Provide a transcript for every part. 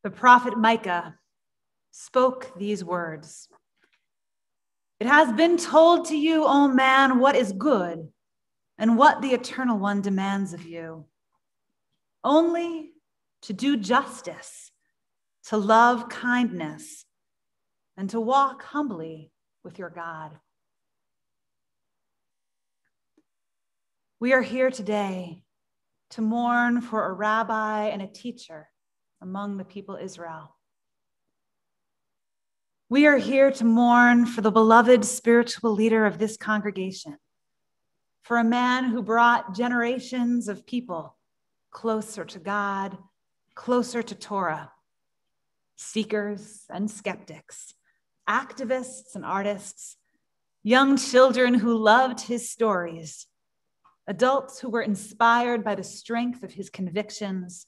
The prophet Micah spoke these words. It has been told to you, O man, what is good and what the Eternal One demands of you. Only to do justice, to love kindness, and to walk humbly with your God. We are here today to mourn for a rabbi and a teacher among the people Israel. We are here to mourn for the beloved spiritual leader of this congregation, for a man who brought generations of people closer to God, closer to Torah, seekers and skeptics, activists and artists, young children who loved his stories, adults who were inspired by the strength of his convictions,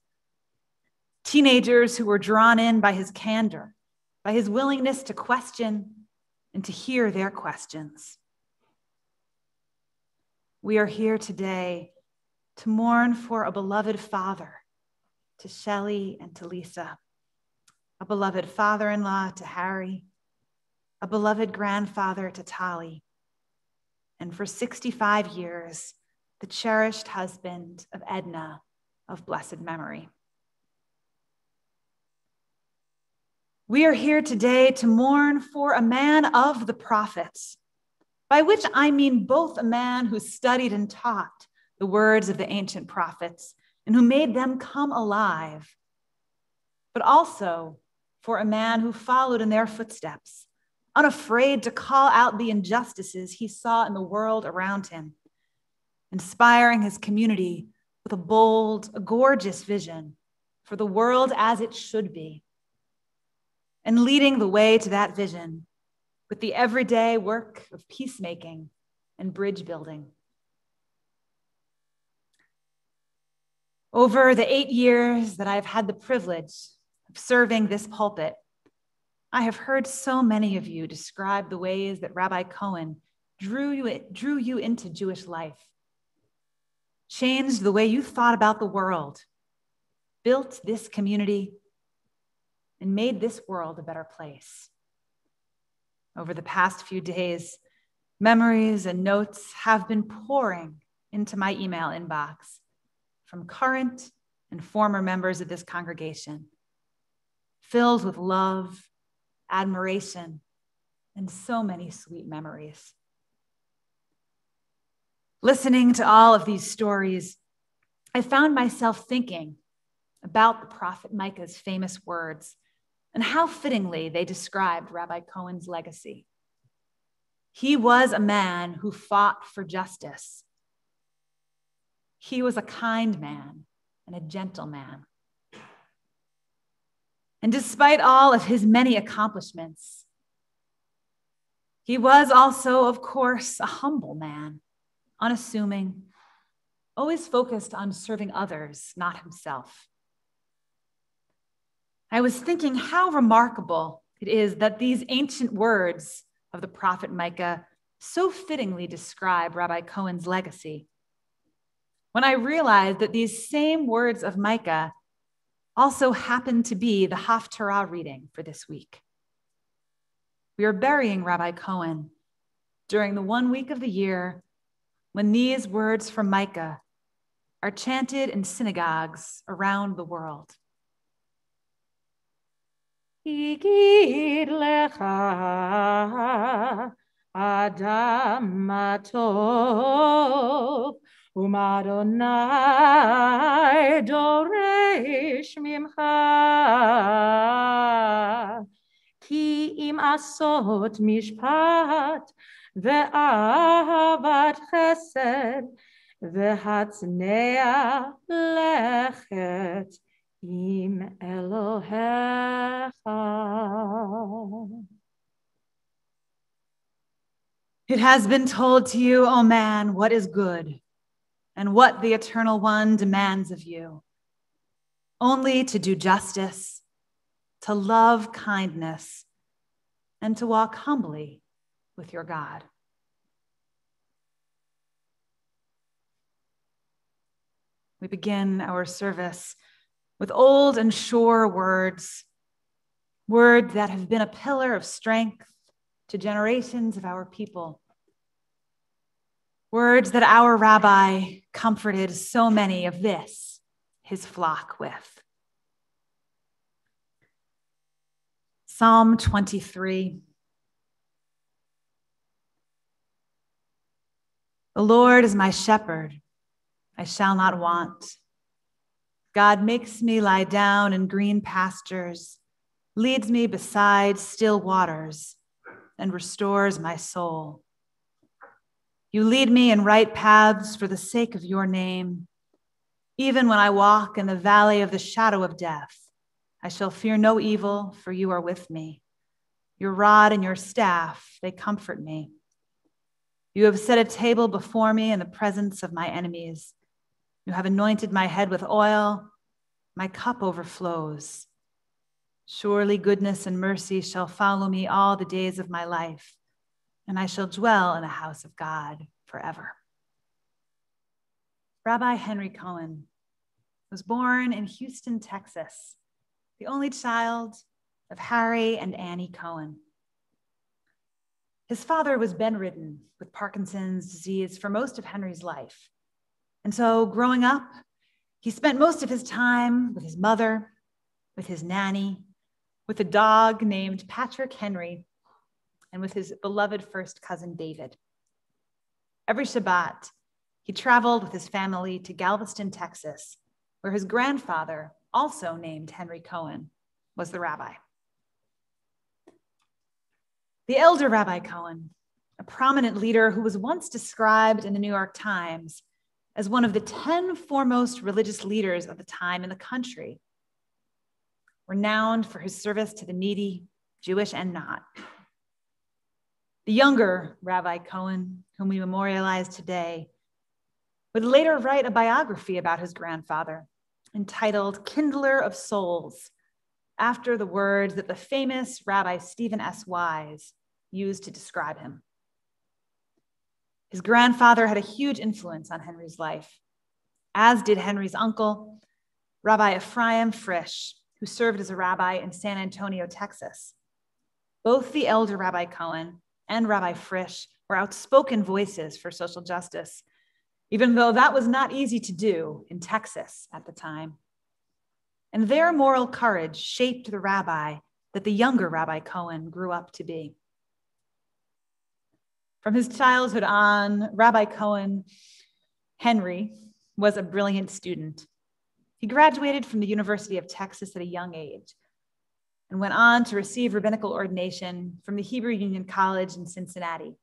teenagers who were drawn in by his candor, by his willingness to question and to hear their questions. We are here today to mourn for a beloved father to Shelley and to Lisa, a beloved father-in-law to Harry, a beloved grandfather to Tali, and for 65 years, the cherished husband of Edna of blessed memory. We are here today to mourn for a man of the prophets, by which I mean both a man who studied and taught the words of the ancient prophets and who made them come alive, but also for a man who followed in their footsteps, unafraid to call out the injustices he saw in the world around him, inspiring his community with a bold, a gorgeous vision for the world as it should be, and leading the way to that vision with the everyday work of peacemaking and bridge building. Over the 8 years that I've had the privilege of serving this pulpit, I have heard so many of you describe the ways that Rabbi Cohen drew you into Jewish life, changed the way you thought about the world, built this community, and made this world a better place. Over the past few days, memories and notes have been pouring into my email inbox from current and former members of this congregation, filled with love, admiration, and so many sweet memories. Listening to all of these stories, I found myself thinking about the prophet Micah's famous words and how fittingly they described Rabbi Cohen's legacy. He was a man who fought for justice. He was a kind man and a gentle man. And despite all of his many accomplishments, he was also, of course, a humble man, unassuming, always focused on serving others, not himself. I was thinking how remarkable it is that these ancient words of the prophet Micah so fittingly describe Rabbi Cohen's legacy, when I realized that these same words of Micah also happen to be the Haftarah reading for this week. We are burying Rabbi Cohen during the 1 week of the year when these words from Micah are chanted in synagogues around the world. Higid lecha Adam matov u'Adonai doresh mimcha ki im asot mishpat ve'ahavat chesed ve'hatznea lechet im Elohecha. It has been told to you, O man, what is good and what the Eternal One demands of you. Only to do justice, to love kindness, and to walk humbly with your God. We begin our service with old and sure words, words that have been a pillar of strength to generations of our people, words that our Rabbi comforted so many of this, his flock, with. Psalm 23. The Lord is my shepherd, I shall not want. God makes me lie down in green pastures, leads me beside still waters, and restores my soul. You lead me in right paths for the sake of your name. Even when I walk in the valley of the shadow of death, I shall fear no evil, for you are with me. Your rod and your staff, they comfort me. You have set a table before me in the presence of my enemies. You have anointed my head with oil. My cup overflows. Surely goodness and mercy shall follow me all the days of my life, and I shall dwell in the house of God forever. Rabbi Henry Cohen was born in Houston, Texas, the only child of Harry and Annie Cohen. His father was bedridden with Parkinson's disease for most of Henry's life. And so growing up, he spent most of his time with his mother, with his nanny, with a dog named Patrick Henry, and with his beloved first cousin, David. Every Shabbat, he traveled with his family to Galveston, Texas, where his grandfather, also named Henry Cohen, was the rabbi. The elder Rabbi Cohen, a prominent leader who was once described in the New York Times as one of the 10 foremost religious leaders of the time in the country, renowned for his service to the needy, Jewish and not. The younger Rabbi Cohen, whom we memorialize today, would later write a biography about his grandfather entitled Kindler of Souls, after the words that the famous Rabbi Stephen S. Wise used to describe him. His grandfather had a huge influence on Henry's life, as did Henry's uncle, Rabbi Ephraim Frisch, who served as a rabbi in San Antonio, Texas. Both the elder Rabbi Cohen and Rabbi Frisch were outspoken voices for social justice, even though that was not easy to do in Texas at the time. And their moral courage shaped the rabbi that the younger Rabbi Cohen grew up to be. From his childhood on, Rabbi Cohen, Henry, was a brilliant student. He graduated from the University of Texas at a young age and went on to receive rabbinical ordination from the Hebrew Union College in Cincinnati,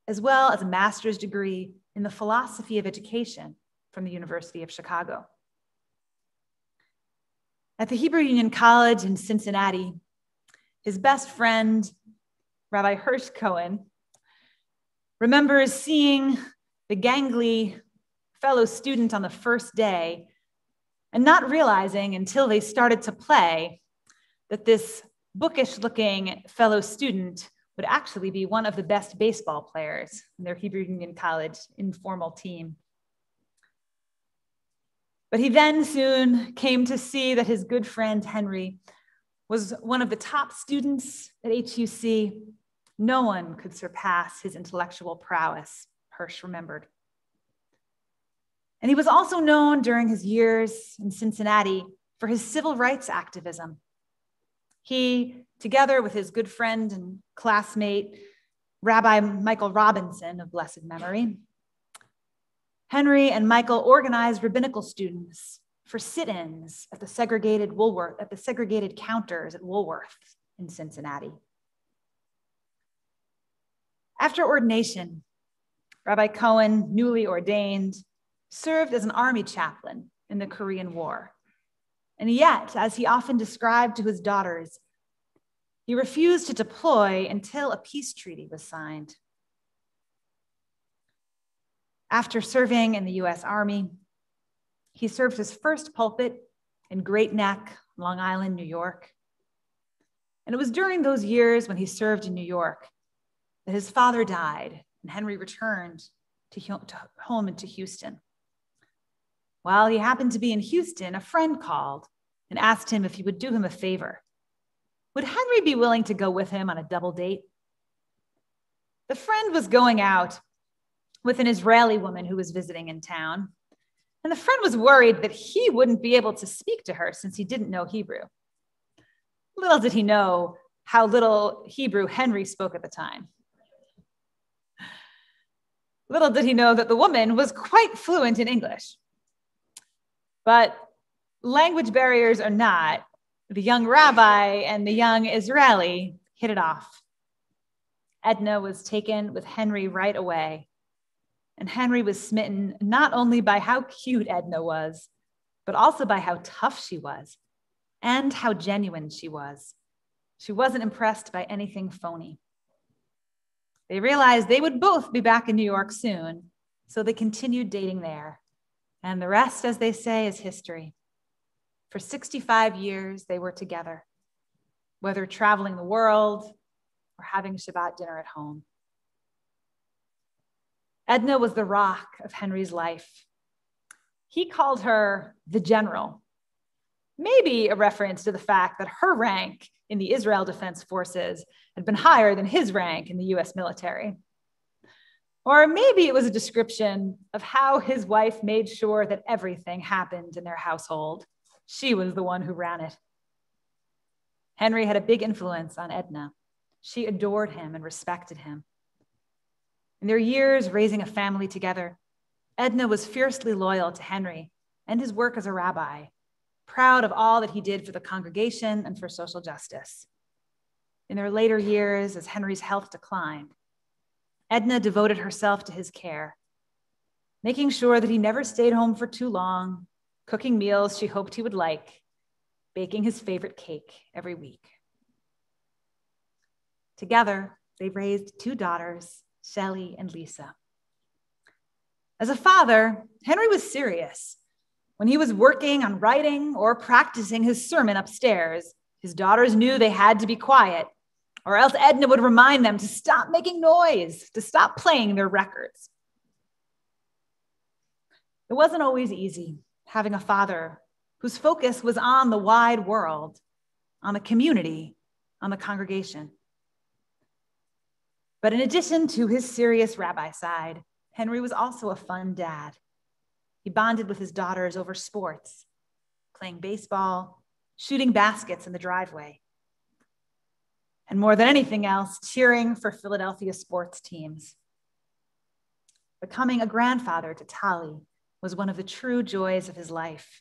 as well as a master's degree in the philosophy of education from the University of Chicago. At the Hebrew Union College in Cincinnati, his best friend, Rabbi Hirsch Cohen, remembers seeing the gangly fellow student on the first day and not realizing until they started to play that this bookish-looking fellow student would actually be one of the best baseball players in their Hebrew Union College informal team. But he then soon came to see that his good friend Henry was one of the top students at HUC. No one could surpass his intellectual prowess, Hirsch remembered. And he was also known during his years in Cincinnati for his civil rights activism. He, together with his good friend and classmate, Rabbi Michael Robinson of blessed memory, Henry and Michael organized rabbinical students for sit-ins at the segregated counters at Woolworth in Cincinnati. After ordination, Rabbi Cohen, newly ordained, served as an army chaplain in the Korean War. And yet, as he often described to his daughters, he refused to deploy until a peace treaty was signed. After serving in the US Army, he served his first pulpit in Great Neck, Long Island, New York. And it was during those years when he served in New York that his father died and Henry returned home into Houston. While he happened to be in Houston, a friend called and asked him if he would do him a favor. Would Henry be willing to go with him on a double date? The friend was going out with an Israeli woman who was visiting in town, and the friend was worried that he wouldn't be able to speak to her since he didn't know Hebrew. Little did he know how little Hebrew Henry spoke at the time. Little did he know that the woman was quite fluent in English. But language barriers or not, the young rabbi and the young Israeli hit it off. Edna was taken with Henry right away. And Henry was smitten not only by how cute Edna was, but also by how tough she was and how genuine she was. She wasn't impressed by anything phony. They realized they would both be back in New York soon, so they continued dating there. And the rest, as they say, is history. For 65 years, they were together, whether traveling the world or having Shabbat dinner at home. Edna was the rock of Henry's life. He called her the general, maybe a reference to the fact that her rank in the Israel Defense Forces had been higher than his rank in the US military. Or maybe it was a description of how his wife made sure that everything happened in their household. She was the one who ran it. Henry had a big influence on Edna. She adored him and respected him. In their years raising a family together, Edna was fiercely loyal to Henry and his work as a rabbi, proud of all that he did for the congregation and for social justice. In their later years, as Henry's health declined, Edna devoted herself to his care, making sure that he never stayed home for too long, cooking meals she hoped he would like, baking his favorite cake every week. Together, they raised 2 daughters, Shelley and Lisa. As a father, Henry was serious. When he was working on writing or practicing his sermon upstairs, his daughters knew they had to be quiet, or else Edna would remind them to stop making noise, to stop playing their records. It wasn't always easy having a father whose focus was on the wide world, on the community, on the congregation. But in addition to his serious rabbi side, Henry was also a fun dad. He bonded with his daughters over sports, playing baseball, shooting baskets in the driveway, and more than anything else, cheering for Philadelphia sports teams. Becoming a grandfather to Tali was one of the true joys of his life.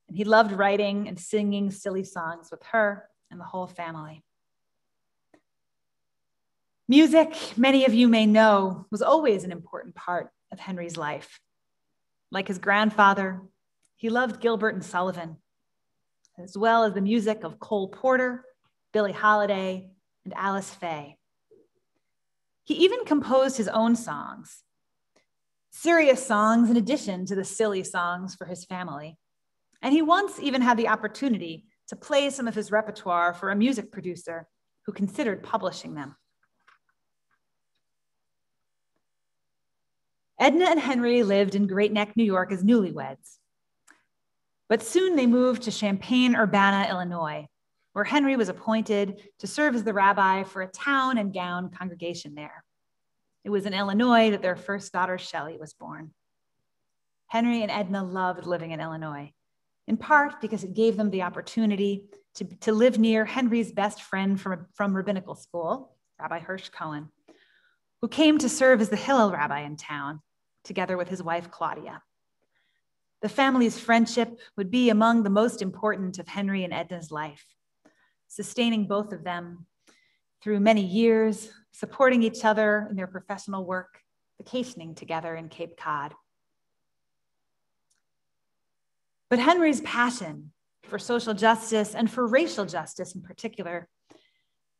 And he loved writing and singing silly songs with her and the whole family. Music, many of you may know, was always an important part of Henry's life. Like his grandfather, he loved Gilbert and Sullivan, as well as the music of Cole Porter, Billie Holiday, and Alice Faye. He even composed his own songs, serious songs in addition to the silly songs for his family. And he once even had the opportunity to play some of his repertoire for a music producer who considered publishing them. Edna and Henry lived in Great Neck, New York as newlyweds. But soon they moved to Champaign-Urbana, Illinois, where Henry was appointed to serve as the rabbi for a town and gown congregation there. It was in Illinois that their first daughter, Shelley, was born. Henry and Edna loved living in Illinois, in part because it gave them the opportunity to live near Henry's best friend from rabbinical school, Rabbi Hirsch Cohen, who came to serve as the Hillel rabbi in town, together with his wife, Claudia. The family's friendship would be among the most important of Henry and Edna's life, sustaining both of them through many years, supporting each other in their professional work, vacationing together in Cape Cod. But Henry's passion for social justice and for racial justice in particular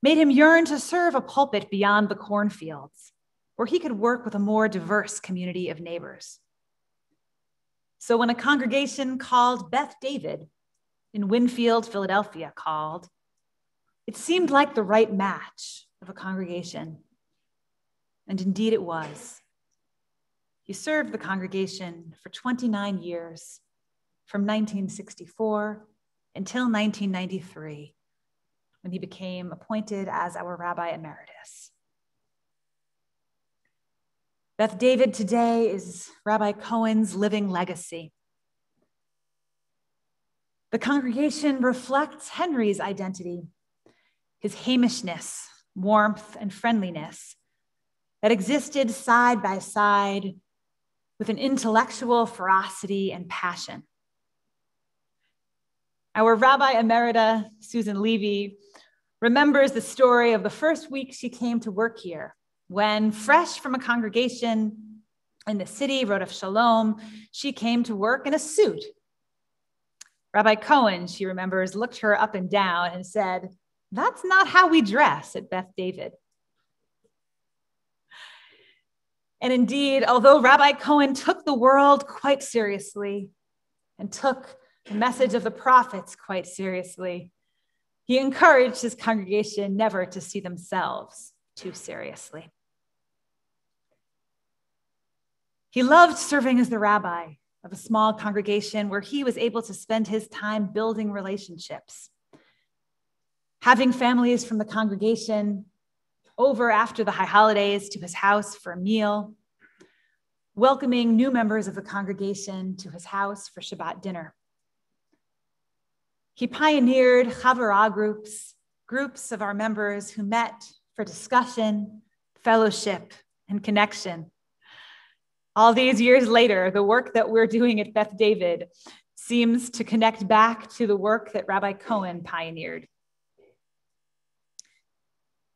made him yearn to serve a pulpit beyond the cornfields, where he could work with a more diverse community of neighbors. So when a congregation called Beth David in Winfield, Philadelphia called, it seemed like the right match of a congregation. And indeed it was. He served the congregation for 29 years, from 1964 until 1993, when he became appointed as our Rabbi Emeritus. Beth David today is Rabbi Cohen's living legacy. The congregation reflects Henry's identity, his Hamishness, warmth, and friendliness that existed side by side with an intellectual ferocity and passion. Our Rabbi Emerita, Susan Levy, remembers the story of the first week she came to work here, when, fresh from a congregation in the city, Rodef Shalom, she came to work in a suit. Rabbi Cohen, she remembers, looked her up and down and said, "That's not how we dress at Beth David." And indeed, although Rabbi Cohen took the world quite seriously and took the message of the prophets quite seriously, he encouraged his congregation never to see themselves too seriously. He loved serving as the rabbi of a small congregation where he was able to spend his time building relationships, having families from the congregation over after the high holidays to his house for a meal, welcoming new members of the congregation to his house for Shabbat dinner. He pioneered Chavurah groups of our members who met for discussion, fellowship, and connection. All these years later, the work that we're doing at Beth David seems to connect back to the work that Rabbi Cohen pioneered.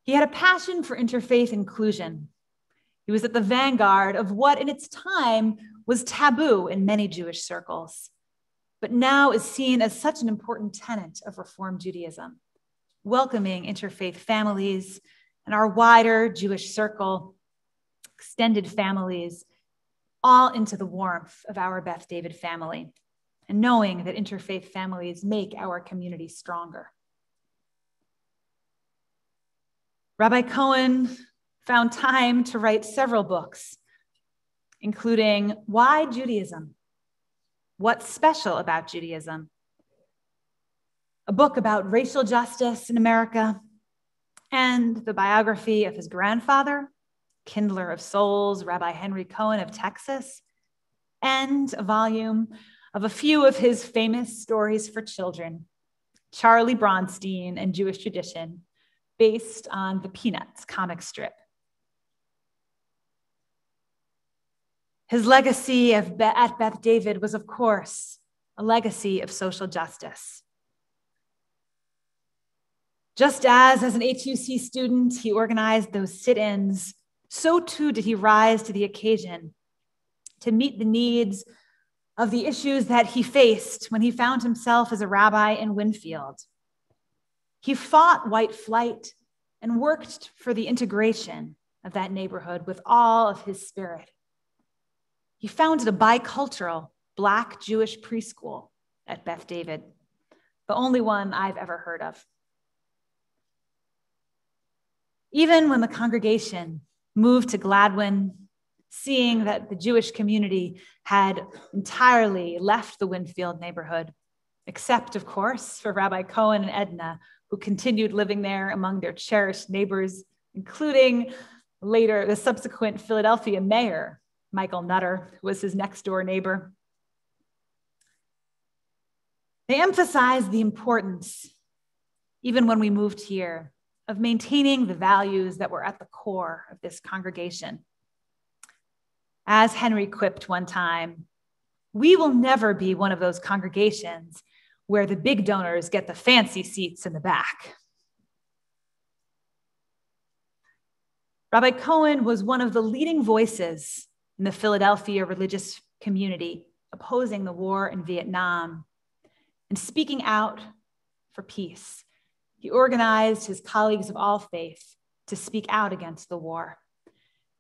He had a passion for interfaith inclusion. He was at the vanguard of what in its time was taboo in many Jewish circles, but now is seen as such an important tenet of Reform Judaism, welcoming interfaith families and our wider Jewish circle, extended families, all into the warmth of our Beth David family, and knowing that interfaith families make our community stronger. Rabbi Cohen found time to write several books, including Why Judaism? What's Special About Judaism? A book about racial justice in America, and the biography of his grandfather, kindler of souls, Rabbi Henry Cohen of Texas, and a volume of a few of his famous stories for children, Charlie Bronstein and Jewish Tradition, based on the Peanuts comic strip. His legacy at Beth David was, of course, a legacy of social justice. Just as an HUC student, he organized those sit-ins, so too did he rise to the occasion to meet the needs of the issues that he faced when he found himself as a rabbi in Winfield. He fought white flight and worked for the integration of that neighborhood with all of his spirit. He founded a bicultural Black Jewish preschool at Beth David, the only one I've ever heard of. Even when the congregation moved to Gladwin, seeing that the Jewish community had entirely left the Winfield neighborhood, except, of course, for Rabbi Cohen and Edna, who continued living there among their cherished neighbors, including later the subsequent Philadelphia mayor, Michael Nutter, who was his next door neighbor. They emphasized the importance, even when we moved here, of maintaining the values that were at the core of this congregation. As Henry quipped one time, we will never be one of those congregations where the big donors get the fancy seats in the back. Rabbi Cohen was one of the leading voices in the Philadelphia religious community opposing the war in Vietnam and speaking out for peace. He organized his colleagues of all faith to speak out against the war,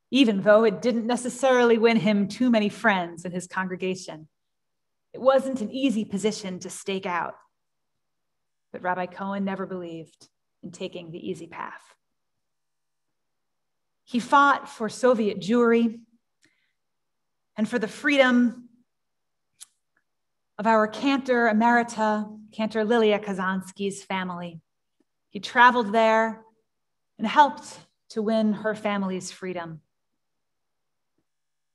even though it didn't necessarily win him too many friends in his congregation. It wasn't an easy position to stake out, but Rabbi Cohen never believed in taking the easy path. He fought for Soviet Jewry and for the freedom of our Cantor Emerita, Cantor Lilia Kazansky's family. He traveled there and helped to win her family's freedom.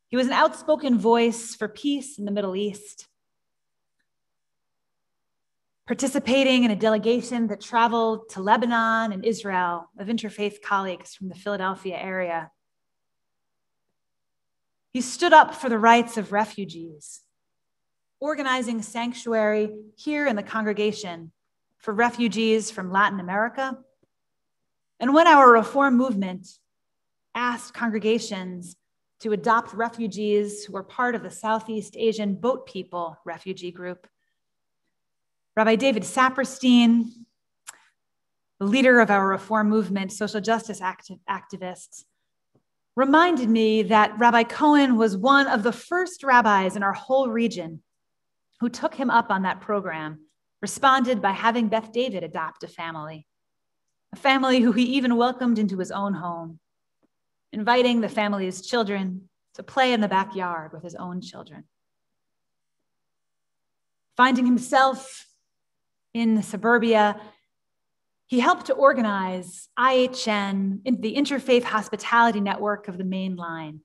He was an outspoken voice for peace in the Middle East, participating in a delegation that traveled to Lebanon and Israel of interfaith colleagues from the Philadelphia area. He stood up for the rights of refugees, organizing sanctuary here in the congregation for refugees from Latin America. And when our reform movement asked congregations to adopt refugees who were part of the Southeast Asian Boat People refugee group, Rabbi David Saperstein, the leader of our reform movement, social justice activists, reminded me that Rabbi Cohen was one of the first rabbis in our whole region who took him up on that program, responded by having Beth David adopt a family who he even welcomed into his own home, inviting the family's children to play in the backyard with his own children. Finding himself in suburbia, he helped to organize IHN, the Interfaith Hospitality Network of the Main Line,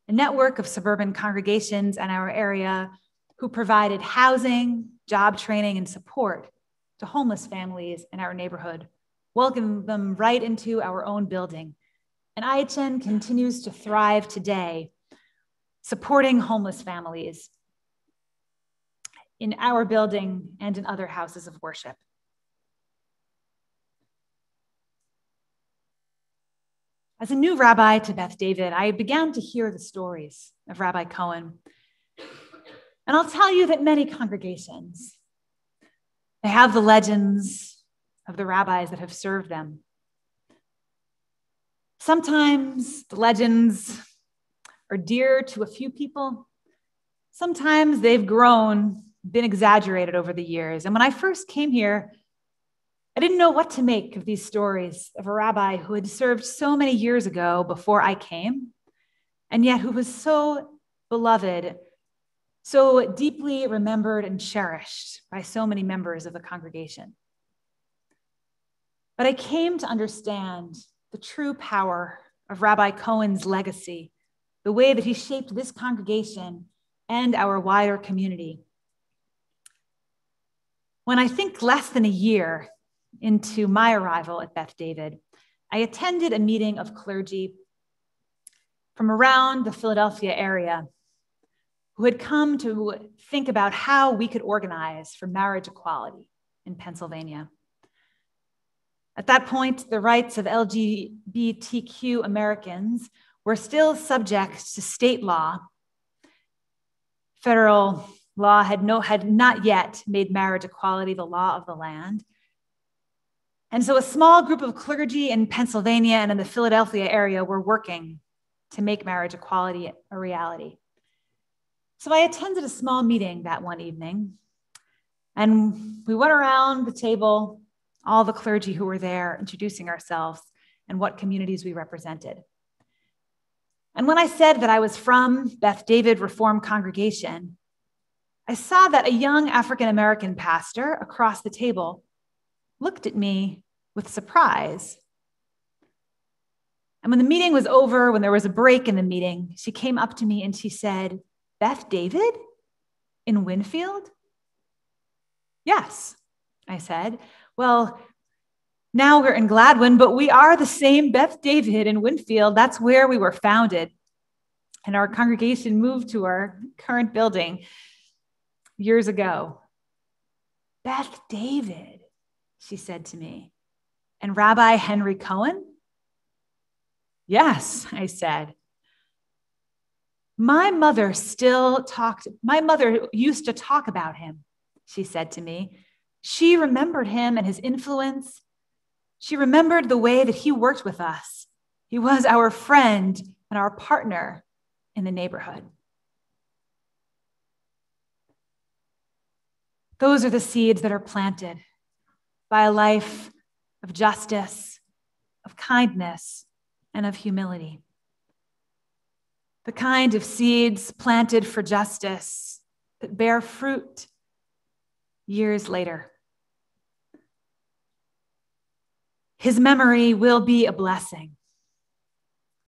a network of suburban congregations in our area who provided housing, job training, and support to homeless families in our neighborhood, welcoming them right into our own building. And IHN continues to thrive today, supporting homeless families in our building and in other houses of worship. As a new rabbi to Beth David, I began to hear the stories of Rabbi Cohen. And I'll tell you that many congregations, they have the legends of the rabbis that have served them. Sometimes the legends are dear to a few people. Sometimes they've grown, been exaggerated over the years. And when I first came here, I didn't know what to make of these stories of a rabbi who had served so many years ago before I came, and yet who was so beloved, so deeply remembered and cherished by so many members of the congregation. But I came to understand the true power of Rabbi Cohen's legacy, the way that he shaped this congregation and our wider community. When I think less than a year into my arrival at Beth David, I attended a meeting of clergy from around the Philadelphia area who had come to think about how we could organize for marriage equality in Pennsylvania. At that point, the rights of LGBTQ Americans were still subject to state law. Federal law had not yet made marriage equality the law of the land. And so a small group of clergy in Pennsylvania and in the Philadelphia area were working to make marriage equality a reality. So I attended a small meeting that one evening, and we went around the table, all the clergy who were there, introducing ourselves and what communities we represented. And when I said that I was from Beth David Reform Congregation, I saw that a young African-American pastor across the table looked at me with surprise. And when the meeting was over, when there was a break in the meeting, she came up to me and she said, "Beth David in Winfield?" "Yes," I said. "Well, now we're in Gladwin, but we are the same Beth David in Winfield. That's where we were founded. And our congregation moved to our current building years ago." "Beth David," she said to me. "And Rabbi Henry Cohen?" "Yes," I said. My mother used to talk about him," she said to me. She remembered him and his influence. She remembered the way that he worked with us. He was our friend and our partner in the neighborhood. Those are the seeds that are planted by a life of justice, of kindness, and of humility. The kind of seeds planted for justice that bear fruit years later. His memory will be a blessing